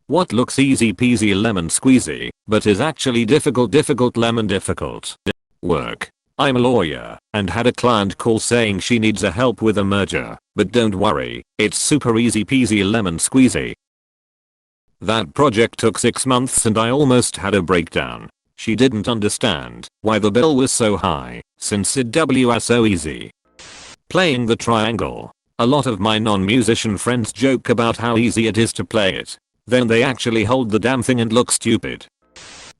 What looks easy peasy lemon squeezy, but is actually difficult lemon difficult. Work. I'm a lawyer and had a client call saying she needs a help with a merger, but don't worry, it's super easy peasy lemon squeezy. That project took 6 months and I almost had a breakdown. She didn't understand why the bill was so high, since it was so easy. Playing the triangle. A lot of my non-musician friends joke about how easy it is to play it. Then they actually hold the damn thing and look stupid.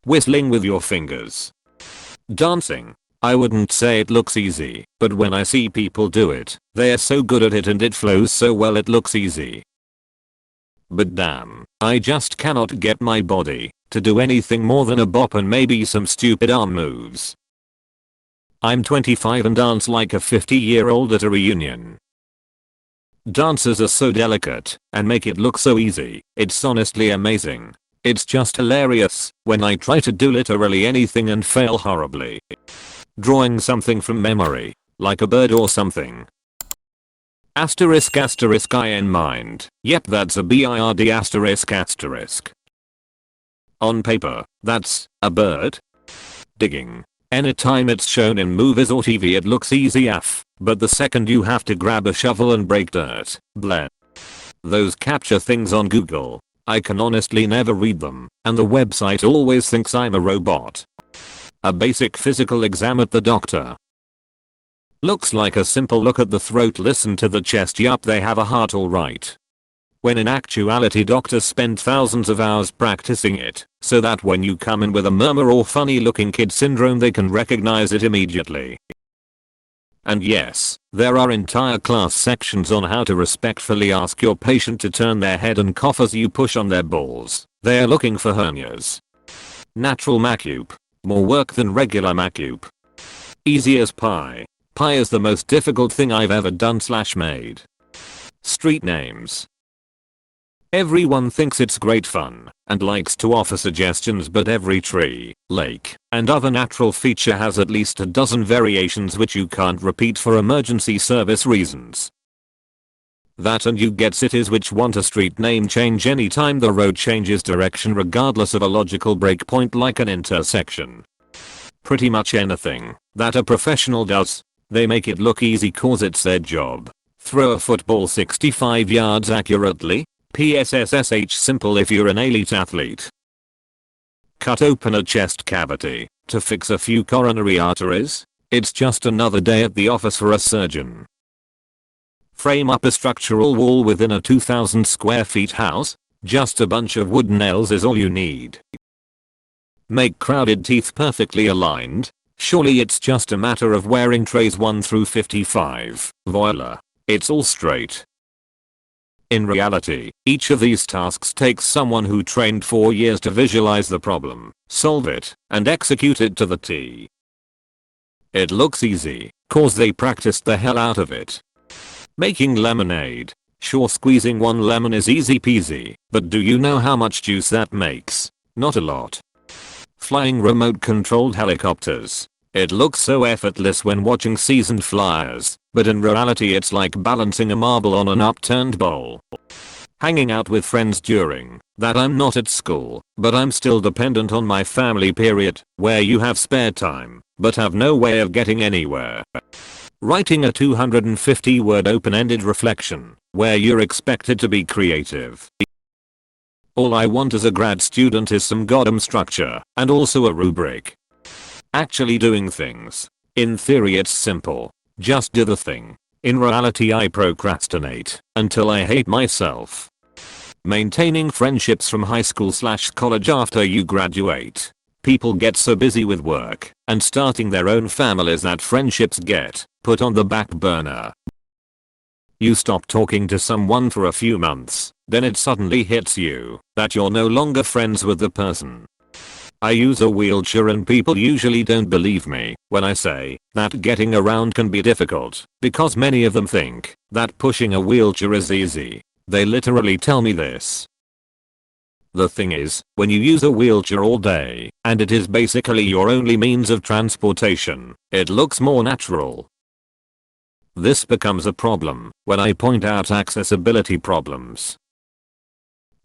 Whistling with your fingers. Dancing. I wouldn't say it looks easy, but when I see people do it, they are so good at it and it flows so well it looks easy. But damn, I just cannot get my body to do anything more than a bop and maybe some stupid arm moves. I'm 25 and dance like a 50-year-old at a reunion. Dancers are so delicate and make it look so easy. It's honestly amazing. It's just hilarious when I try to do literally anything and fail horribly. Drawing something from memory, like a bird or something. Asterisk I in mind. Yep, that's a bird asterisk. On paper, that's a bird. Digging. Anytime it's shown in movies or TV it looks easy AF, but the second you have to grab a shovel and break dirt, bleh. Those capture things on Google, I can honestly never read them, and the website always thinks I'm a robot. A basic physical exam at the doctor. Looks like a simple look at the throat, listen to the chest, yup they have a heart alright. When in actuality doctors spend thousands of hours practicing it, so that when you come in with a murmur or funny looking kid syndrome they can recognize it immediately. And yes, there are entire class sections on how to respectfully ask your patient to turn their head and cough as you push on their balls. They are looking for hernias. Natural macup. More work than regular macup. Easy as pie. Pie is the most difficult thing I've ever done / made. Street names. Everyone thinks it's great fun and likes to offer suggestions, but every tree, lake, and other natural feature has at least a dozen variations which you can't repeat for emergency service reasons. That and you get cities which want a street name change anytime the road changes direction regardless of a logical breakpoint like an intersection. Pretty much anything that a professional does, they make it look easy cause it's their job. Throw a football 65 yards accurately? PSSSH simple if you're an elite athlete. Cut open a chest cavity to fix a few coronary arteries? It's just another day at the office for a surgeon. Frame up a structural wall within a 2,000 square feet house? Just a bunch of wood nails is all you need. Make crowded teeth perfectly aligned? Surely it's just a matter of wearing trays 1 through 55. Voila. It's all straight. In reality, each of these tasks takes someone who trained 4 years to visualize the problem, solve it, and execute it to the T. It looks easy, cause they practiced the hell out of it. Making lemonade. Sure, squeezing one lemon is easy peasy, but do you know how much juice that makes? Not a lot. Flying remote controlled helicopters. It looks so effortless when watching seasoned flyers, but in reality it's like balancing a marble on an upturned bowl. Hanging out with friends during that I'm not at school, but I'm still dependent on my family period, where you have spare time, but have no way of getting anywhere. Writing a 250 word open-ended reflection, where you're expected to be creative. All I want as a grad student is some goddamn structure, and also a rubric. Actually doing things. In theory it's simple. Just do the thing. In reality I procrastinate until I hate myself. Maintaining friendships from high school / college after you graduate. People get so busy with work and starting their own families that friendships get put on the back burner. You stop talking to someone for a few months, then it suddenly hits you that you're no longer friends with the person. I use a wheelchair and people usually don't believe me when I say that getting around can be difficult because many of them think that pushing a wheelchair is easy. They literally tell me this. The thing is, when you use a wheelchair all day and it is basically your only means of transportation, it looks more natural. This becomes a problem when I point out accessibility problems.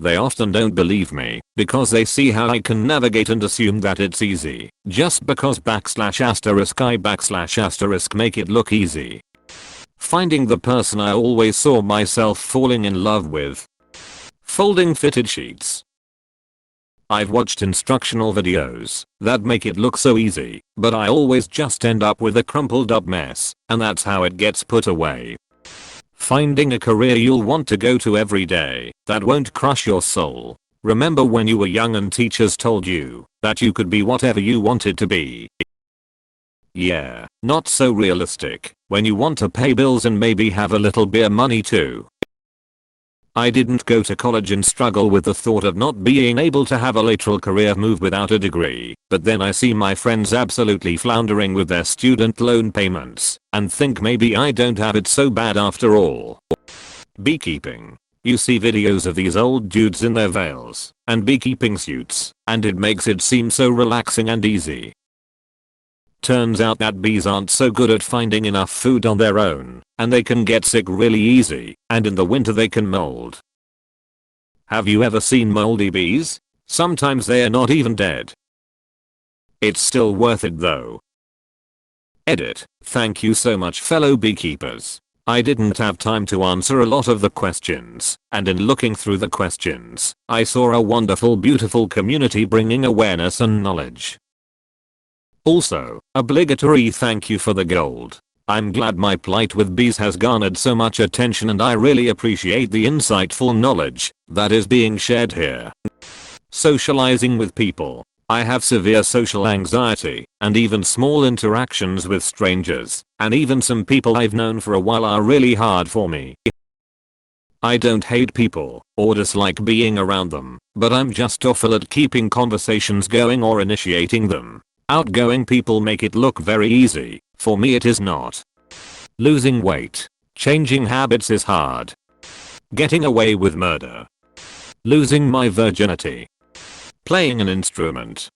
They often don't believe me because they see how I can navigate and assume that it's easy just because **I*** make it look easy. Finding the person I always saw myself falling in love with. Folding fitted sheets. I've watched instructional videos that make it look so easy, but I always just end up with a crumpled up mess, and that's how it gets put away. Finding a career you'll want to go to every day that won't crush your soul. Remember when you were young and teachers told you that you could be whatever you wanted to be? Yeah, not so realistic when you want to pay bills and maybe have a little beer money too. I didn't go to college and struggle with the thought of not being able to have a lateral career move without a degree, but then I see my friends absolutely floundering with their student loan payments and think maybe I don't have it so bad after all. Beekeeping. You see videos of these old dudes in their veils and beekeeping suits, and it makes it seem so relaxing and easy. Turns out that bees aren't so good at finding enough food on their own, and they can get sick really easy, and in the winter they can mold. Have you ever seen moldy bees? Sometimes they are not even dead. It's still worth it though. Edit. Thank you so much fellow beekeepers. I didn't have time to answer a lot of the questions, and in looking through the questions, I saw a wonderful beautiful community bringing awareness and knowledge. Also, obligatory thank you for the gold. I'm glad my plight with bees has garnered so much attention and I really appreciate the insightful knowledge that is being shared here. Socializing with people. I have severe social anxiety, and even small interactions with strangers, and even some people I've known for a while are really hard for me. I don't hate people or dislike being around them, but I'm just awful at keeping conversations going or initiating them. Outgoing people make it look very easy. For me it is not. Losing weight. Changing habits is hard. Getting away with murder. Losing my virginity. Playing an instrument.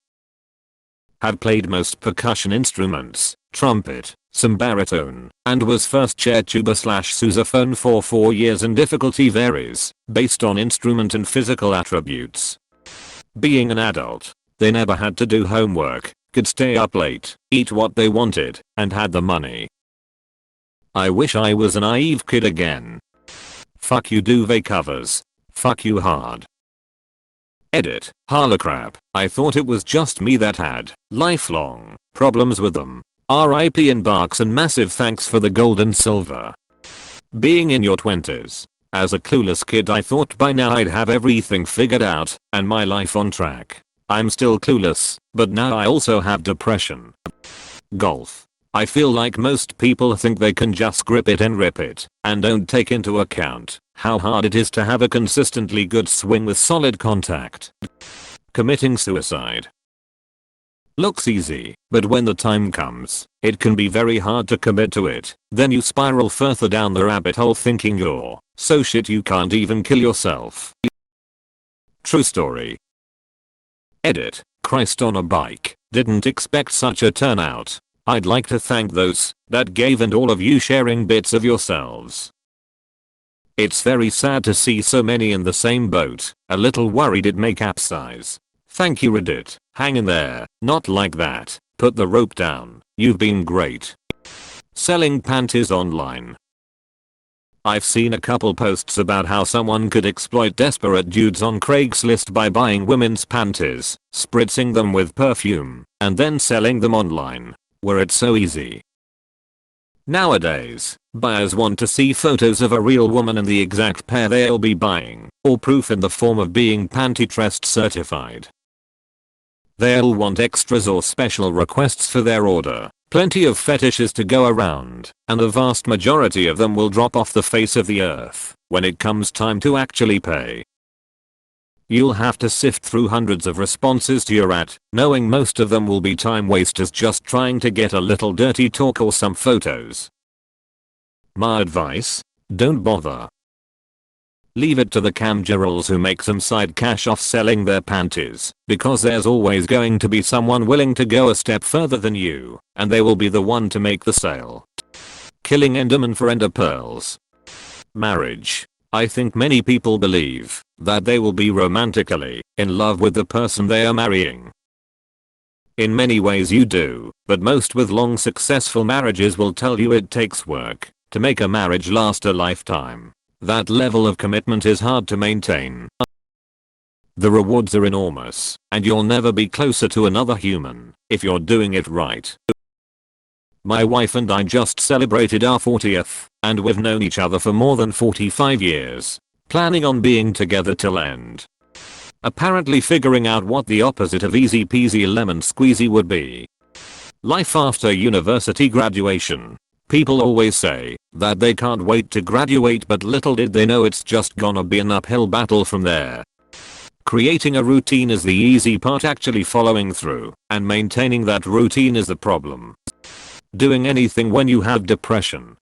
Have played most percussion instruments, trumpet, some baritone, and was first chair tuba/sousaphone for 4 years and difficulty varies based on instrument and physical attributes. Being an adult. They never had to do homework, could stay up late, eat what they wanted, and had the money. I wish I was a naive kid again. Fuck you duvet covers. Fuck you hard. Edit. Harlocrap. I thought it was just me that had lifelong problems with them. RIP in barks and massive thanks for the gold and silver. Being in your 20s. As a clueless kid I thought by now I'd have everything figured out and my life on track. I'm still clueless, but now I also have depression. Golf. I feel like most people think they can just grip it and rip it, and don't take into account how hard it is to have a consistently good swing with solid contact. Committing suicide. Looks easy, but when the time comes, it can be very hard to commit to it. Then you spiral further down the rabbit hole thinking you're so shit you can't even kill yourself. True story. Edit. Christ on a bike. Didn't expect such a turnout. I'd like to thank those that gave and all of you sharing bits of yourselves. It's very sad to see so many in the same boat. A little worried it may capsize. Thank you Reddit. Hang in there. Not like that. Put the rope down. You've been great. Selling panties online. I've seen a couple posts about how someone could exploit desperate dudes on Craigslist by buying women's panties, spritzing them with perfume, and then selling them online. Where it's so easy. Nowadays, buyers want to see photos of a real woman and the exact pair they'll be buying, or proof in the form of being panty trust certified. They'll want extras or special requests for their order. Plenty of fetishes to go around, and the vast majority of them will drop off the face of the earth when it comes time to actually pay. You'll have to sift through hundreds of responses to your ad, knowing most of them will be time wasters just trying to get a little dirty talk or some photos. My advice? Don't bother. Leave it to the camgirls who make some side cash off selling their panties, because there's always going to be someone willing to go a step further than you, and they will be the one to make the sale. Killing Enderman for ender pearls. Marriage. I think many people believe that they will be romantically in love with the person they are marrying. In many ways you do, but most with long successful marriages will tell you it takes work to make a marriage last a lifetime. That level of commitment is hard to maintain. The rewards are enormous, and you'll never be closer to another human if you're doing it right. My wife and I just celebrated our 40th, and we've known each other for more than 45 years, planning on being together till end. Apparently figuring out what the opposite of easy peasy lemon squeezy would be. Life after university graduation. People always say that they can't wait to graduate, but little did they know it's just gonna be an uphill battle from there. Creating a routine is the easy part, actually following through and maintaining that routine is the problem. Doing anything when you have depression